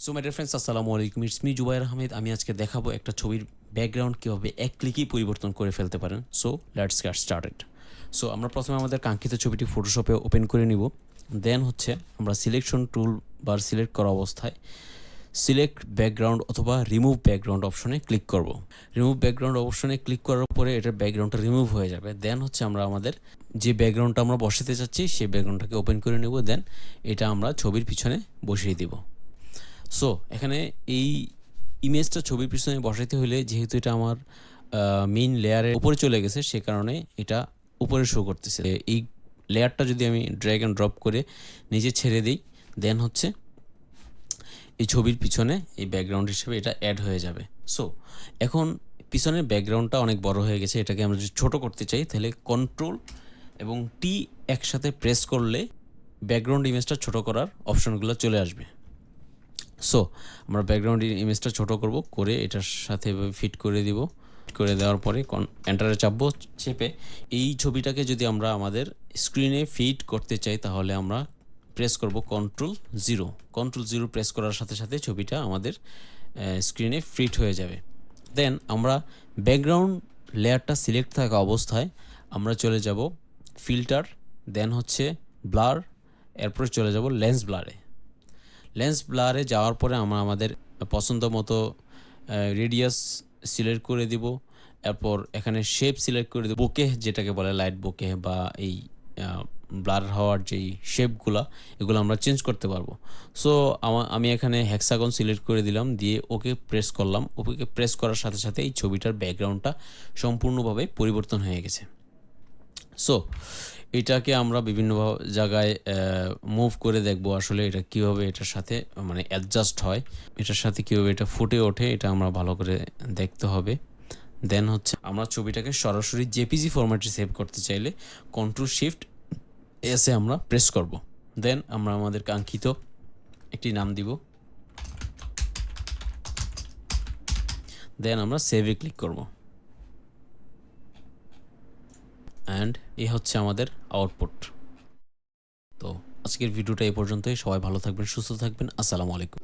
So my dear friends, আসসালামু আলাইকুম। It's me Zubair Ahmed. আমি আজকে দেখাবো একটা ছবির ব্যাকগ্রাউন্ড কীভাবে এক ক্লিকেই পরিবর্তন করে ফেলতে পারেন। So let's get started. So আমরা প্রথমে আমাদের কাঙ্ক্ষিত ছবিটি ফটোশপে ওপেন করে নিব। দেন হচ্ছে আমরা সিলেকশন টুল বার সিলেক্ট করা অবস্থায় সিলেক্ট ব্যাকগ্রাউন্ড অথবা রিমুভ ব্যাকগ্রাউন্ড অপশনে ক্লিক করব। রিমুভ ব্যাকগ্রাউন্ড অপশনে ক্লিক করার পরে এটার ব্যাকগ্রাউন্ডটা রিমুভ হয়ে যাবে। দেন হচ্ছে আমরা আমাদের যে ব্যাকগ্রাউন্ডটা আমরা বসাতে চাচ্ছি সেই ব্যাকগ্রাউন্ডটাকে ওপেন করে নেব। দেন এটা আমরা ছবির পিছনে বসিয়ে দিব। সো এখানে এই ইমেজটা ছবির পিছনে বসাইতে হলে যেহেতু এটা আমার মেইন লেয়ারের উপরে চলে গেছে, সে কারণে এটা উপরে শো করতেছে। এই লেয়ারটা যদি আমি ড্র্যাগ অ্যান্ড ড্রপ করে নিচে ছেড়ে দিই, দেন হচ্ছে এই ছবির পিছনে এই ব্যাকগ্রাউন্ড হিসেবে এটা অ্যাড হয়ে যাবে। সো এখন পিছনের ব্যাকগ্রাউন্ডটা অনেক বড় হয়ে গেছে। এটাকে আমরা যদি ছোটো করতে চাই তাহলে কন্ট্রোল এবং টি একসাথে প্রেস করলে ব্যাকগ্রাউন্ড ইমেজটা ছোটো করার অপশনগুলো চলে আসবে। সো আমরা ব্যাকগ্রাউন্ড ইমেজটা ছোটো করব, করে এটার সাথে ফিট করে দিব। করে দেওয়ার পরে এন্টারে চাপবো। চেপে এই ছবিটাকে যদি আমরা আমাদের স্ক্রিনে ফিট করতে চাই তাহলে আমরা প্রেস করব কন্ট্রোল 0। কন্ট্রোল 0 প্রেস করার সাথে সাথে ছবিটা আমাদের স্ক্রিনে ফিট হয়ে যাবে। দেন আমরা ব্যাকগ্রাউন্ড লেয়ারটা সিলেক্ট থাকা অবস্থায় আমরা চলে যাব ফিল্টার, দেন হচ্ছে ব্লার, এরপরে চলে যাব লেন্স ব্লারে। লেন্স ব্লারে যাওয়ার পরে আমরা আমাদের পছন্দ মতো রেডিয়াস সিলেক্ট করে দিব। এরপর এখানে শেপ সিলেক্ট করে দেব, বোকে যেটাকে বলে লাইট বোকে, বা এই ব্লার হওয়ার যেই শেপগুলো এগুলো আমরা চেঞ্জ করতে পারবো। সো আমি এখানে হেক্সাগন সিলেক্ট করে দিলাম, দিয়ে ওকে প্রেস করলাম। ওকে প্রেস করার সাথে সাথে এই ছবিটার ব্যাকগ্রাউন্ডটা সম্পূর্ণভাবে পরিবর্তন হয়ে গেছে। সো এটাকে আমরা বিভিন্ন জায়গায় মুভ করে দেখব আসলে এটা কীভাবে এটার সাথে মানে অ্যাডজাস্ট হয়, এটার সাথে কীভাবে এটা ফুটে ওঠে, এটা আমরা ভালো করে দেখতে হবে। দেন হচ্ছে আমরা ছবিটাকে সরাসরি জেপিজি ফরম্যাটে সেভ করতে চাইলে কন্ট্রোল-শিফট-এসে আমরা প্রেস করব। দেন আমরা আমাদের কাঙ্ক্ষিত একটি নাম দিব। দেন আমরা সেভে ক্লিক করব। অ্যান্ড এই হচ্ছে আমাদের আউটপুট। তো আজকের ভিডিওটা এই পর্যন্তই। সবাই ভালো থাকবেন, সুস্থ থাকবেন। আসসালামু আলাইকুম।